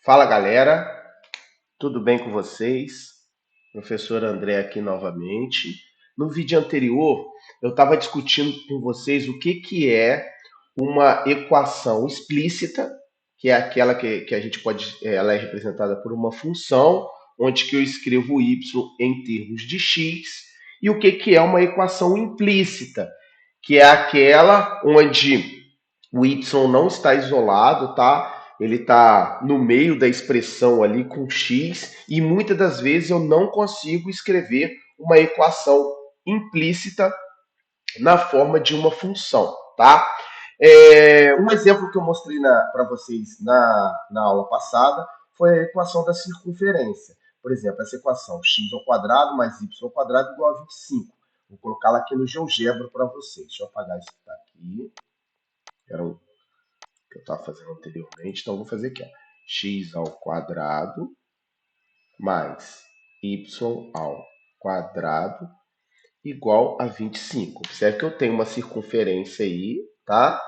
Fala galera, tudo bem com vocês? Professor André aqui novamente. No vídeo anterior, eu estava discutindo com vocês o que é uma equação explícita, que é aquela que a gente pode, ela é representada por uma função, onde que eu escrevo y em termos de x, e o que é uma equação implícita, que é aquela onde o y não está isolado, tá? Ele está no meio da expressão ali com x, e muitas das vezes eu não consigo escrever uma equação implícita na forma de uma função, tá? Um exemplo que eu mostrei para vocês na aula passada foi a equação da circunferência. Por exemplo, essa equação x ao quadrado mais y ao quadrado igual a 25. Vou colocá-la aqui no GeoGebra para vocês. Deixa eu apagar isso que está aqui. Era o que eu estava fazendo anteriormente. Então, eu vou fazer aqui. Ó. X ao quadrado mais y ao quadrado igual a 25. Observe que eu tenho uma circunferência aí, tá?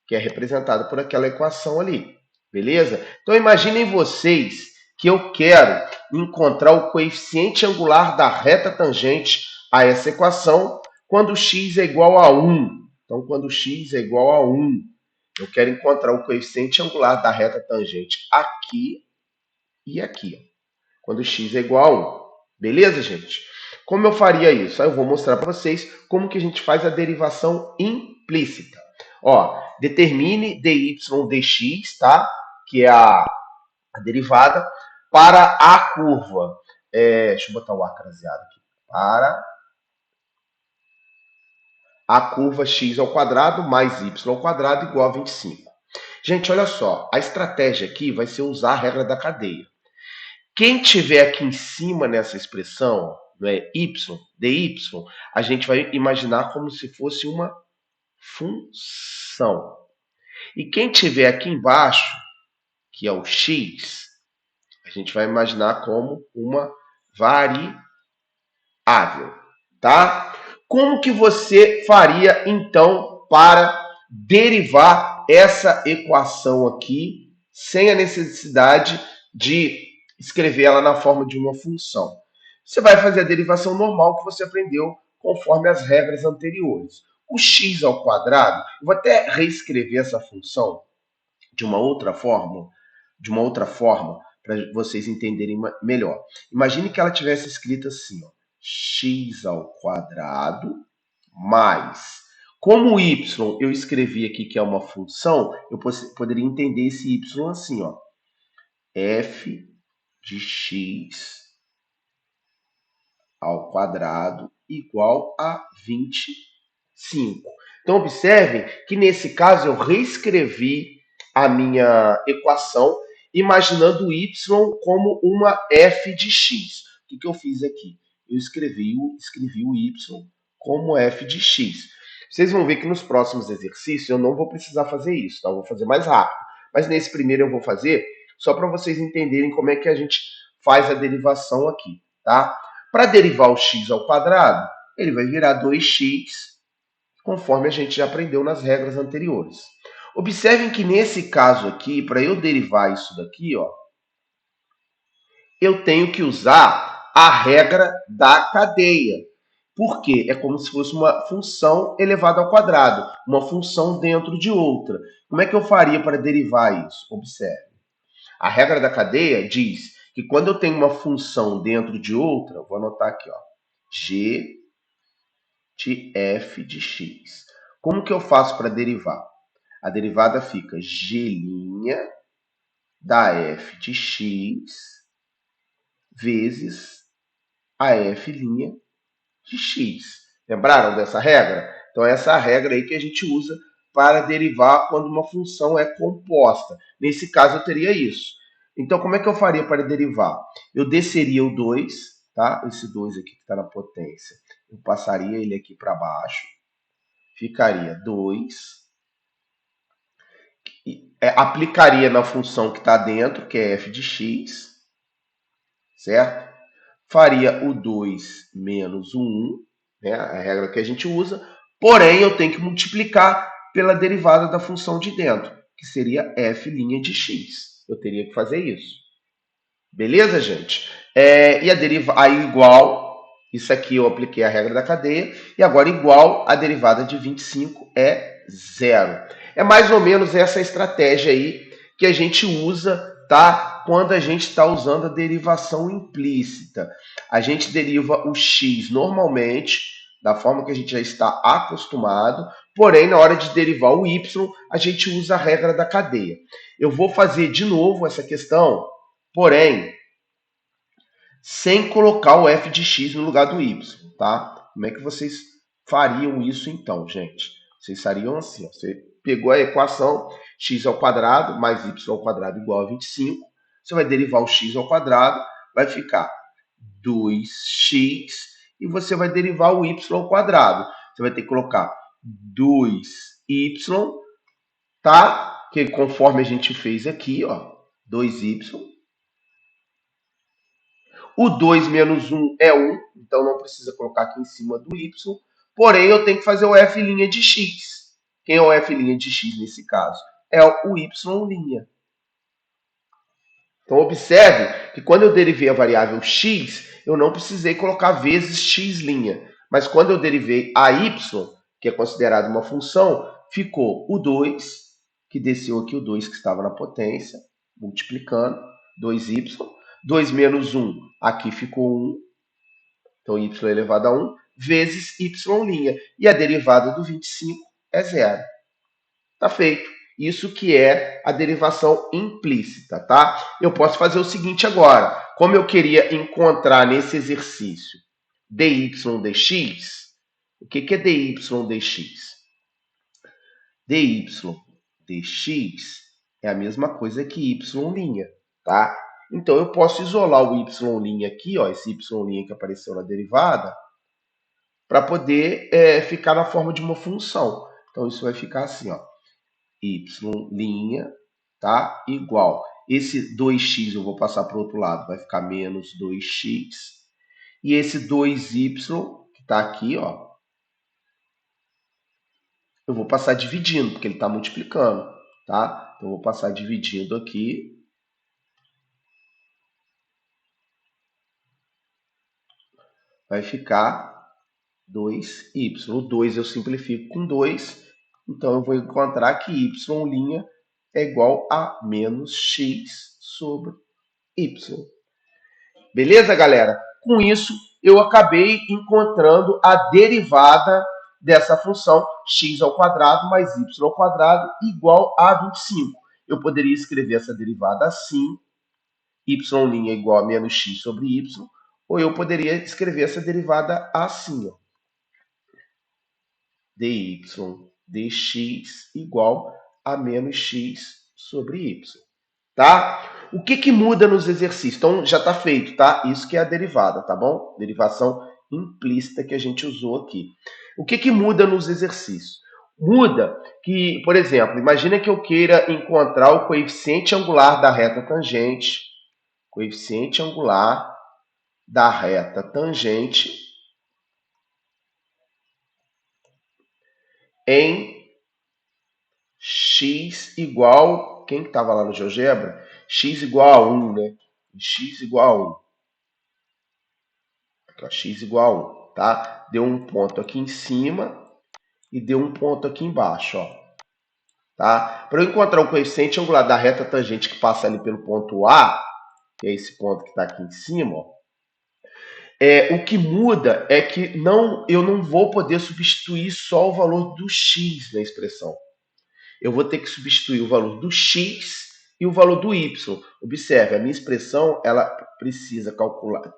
Que é representada por aquela equação ali. Beleza? Então, imaginem vocês que eu quero encontrar o coeficiente angular da reta tangente a essa equação quando x é igual a 1. Então, quando x é igual a 1, eu quero encontrar o coeficiente angular da reta tangente aqui e aqui. Quando x é igual a 1. Beleza, gente? Como eu faria isso? Aí eu vou mostrar para vocês como que a gente faz a derivação implícita. Ó, determine dy dx, tá? Que é a derivada, para a curva. Deixa eu botar o A craseado aqui. Para a curva x ao quadrado mais y ao quadrado igual a 25. Gente, olha só. A estratégia aqui vai ser usar a regra da cadeia. Quem tiver aqui em cima nessa expressão, né, y, dy, a gente vai imaginar como se fosse uma função. E quem tiver aqui embaixo, que é o x, a gente vai imaginar como uma variável, tá? Como que você faria, então, para derivar essa equação aqui, sem a necessidade de escrever ela na forma de uma função? Você vai fazer a derivação normal que você aprendeu conforme as regras anteriores. O x ao quadrado, eu vou até reescrever essa função de uma outra forma, para vocês entenderem melhor. Imagine que ela tivesse escrito assim, ó, x ao quadrado mais. Como o y eu escrevi aqui que é uma função, eu poderia entender esse y assim, ó, f de x ao quadrado igual a 25. Então, observem que nesse caso eu reescrevi a minha equação imaginando y como uma f de x. O que eu fiz aqui? Eu escrevi o y como f de x. Vocês vão ver que nos próximos exercícios eu não vou precisar fazer isso, tá? Eu vou fazer mais rápido. Mas nesse primeiro eu vou fazer só para vocês entenderem como é que a gente faz a derivação aqui, tá? Para derivar o x ao quadrado, ele vai virar 2x, conforme a gente já aprendeu nas regras anteriores. Observem que nesse caso aqui, para eu derivar isso daqui, ó, eu tenho que usar a regra da cadeia. Por quê? É como se fosse uma função elevada ao quadrado, uma função dentro de outra. Como é que eu faria para derivar isso? Observe. A regra da cadeia diz que quando eu tenho uma função dentro de outra, vou anotar aqui, ó, g de f de x. Como que eu faço para derivar? A derivada fica g' da f de x vezes a f' de x. Lembraram dessa regra? Então, essa é a regra aí que a gente usa para derivar quando uma função é composta. Nesse caso, eu teria isso. Então, como é que eu faria para derivar? Eu desceria o 2, tá? Esse 2 aqui que está na potência. Eu passaria ele aqui para baixo. Ficaria 2. Aplicaria na função que está dentro, que é f de x. Certo? Faria o 2 menos o 1, né? A regra que a gente usa. Porém, eu tenho que multiplicar pela derivada da função de dentro, que seria f' de x. eu teria que fazer isso. Beleza, gente? E a aí igual, isso aqui eu apliquei a regra da cadeia, e agora igual a derivada de 25 é zero. É mais ou menos essa estratégia aí que a gente usa, tá? Quando a gente está usando a derivação implícita. A gente deriva o x normalmente, da forma que a gente já está acostumado, porém, na hora de derivar o y, a gente usa a regra da cadeia. Eu vou fazer de novo essa questão, porém, sem colocar o f de x no lugar do y, tá? Como é que vocês fariam isso então, gente? Vocês fariam assim, ó. Você pegou a equação x ao quadrado mais y ao quadrado igual a 25, você vai derivar o x ao quadrado, vai ficar 2x, e você vai derivar o y ao quadrado. Você vai ter que colocar 2y, tá? Que conforme a gente fez aqui, ó, 2y. O 2 menos 1 é 1, então não precisa colocar aqui em cima do y. Porém, eu tenho que fazer o f' de x. Quem é o f' de x nesse caso? É o y'. Então, observe que quando eu derivei a variável x, eu não precisei colocar vezes x'. Mas quando eu derivei a y, que é considerada uma função, ficou o 2, que desceu aqui o 2 que estava na potência, multiplicando, 2y. 2 menos 1, aqui ficou 1. Então, y elevado a 1 vezes y'. E a derivada do 25 é zero. Está feito. Isso que é a derivação implícita, tá? Eu posso fazer o seguinte agora. Como eu queria encontrar nesse exercício dy dx, o que é dy dx? Dy dx é a mesma coisa que y', tá? Então, eu posso isolar o y' aqui, ó, esse y' que apareceu na derivada, para poder ficar na forma de uma função. Então, isso vai ficar assim, ó, y', tá? Igual. Esse 2x eu vou passar para o outro lado, vai ficar menos 2x. E esse 2y, que está aqui, ó, eu vou passar dividindo, porque ele está multiplicando, tá? Então, eu vou passar dividindo aqui. Vai ficar 2y. O 2 eu simplifico com 2, então eu vou encontrar que y' é igual a menos x sobre y. Beleza, galera? Com isso, eu acabei encontrando a derivada dessa função x ao quadrado mais y ao quadrado igual a 25. Eu poderia escrever essa derivada assim, y' igual a menos x sobre y, ou eu poderia escrever essa derivada assim, ó, dy dx igual a menos x sobre y, tá? O que muda nos exercícios? Então, já está feito, tá? Isso que é a derivada, tá bom? Derivação implícita que a gente usou aqui. O que muda nos exercícios? Muda que, por exemplo, imagina que eu queira encontrar o coeficiente angular da reta tangente, coeficiente angular da reta tangente em x igual, quem estava lá no GeoGebra? X igual a 1, né? X igual a 1. Aqui, ó, x igual a 1, tá? Deu um ponto aqui em cima e deu um ponto aqui embaixo, ó. Tá? Para eu encontrar o coeficiente angular da reta tangente que passa ali pelo ponto A, que é esse ponto que está aqui em cima, ó, o que muda é que eu não vou poder substituir só o valor do x na expressão. Eu vou ter que substituir o valor do x e o valor do y. Observe, a minha expressão ela precisa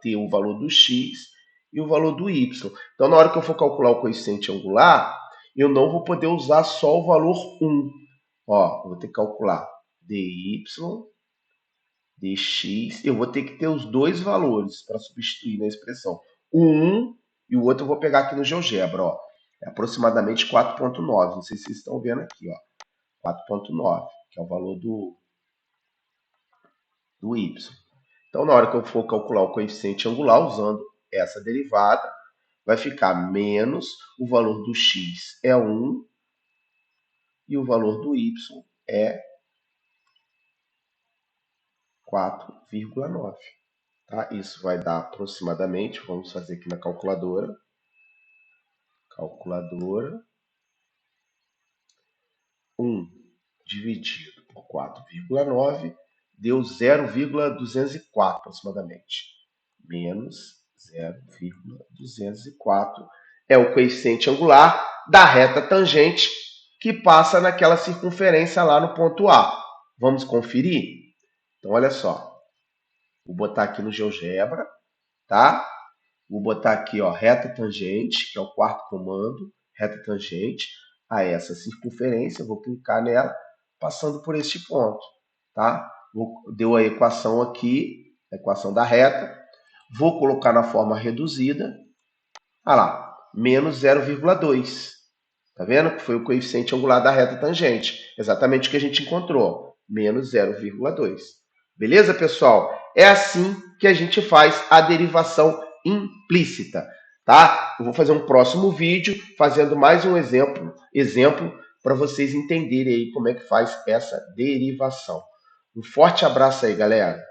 ter o valor do x e o valor do y. Então, na hora que eu for calcular o coeficiente angular, eu não vou poder usar só o valor 1. Ó, eu vou ter que calcular dy, dx, eu vou ter que ter os dois valores para substituir na expressão. O 1 e o outro eu vou pegar aqui no GeoGebra, ó. É aproximadamente 4,9. Não sei se vocês estão vendo aqui, ó. 4,9, que é o valor do y. Então, na hora que eu for calcular o coeficiente angular usando essa derivada, vai ficar menos o valor do x é 1 e o valor do y é 4,9. Tá? Isso vai dar aproximadamente, vamos fazer aqui na calculadora. Calculadora. 1 dividido por 4,9 deu 0,204 aproximadamente. Menos 0,204 é o coeficiente angular da reta tangente que passa naquela circunferência lá no ponto A. Vamos conferir? Então, olha só. Vou botar aqui no GeoGebra, tá? Vou botar aqui, ó, reta tangente, que é o quarto comando, reta tangente a essa circunferência. Vou clicar nela, passando por este ponto, tá? Deu a equação aqui, a equação da reta. Vou colocar na forma reduzida. Olha lá, menos 0,2. Tá vendo? Que foi o coeficiente angular da reta tangente. Exatamente o que a gente encontrou. Menos 0,2. Beleza, pessoal? É assim que a gente faz a derivação implícita, tá? Eu vou fazer um próximo vídeo fazendo mais um exemplo para vocês entenderem aí como é que faz essa derivação. Um forte abraço aí, galera.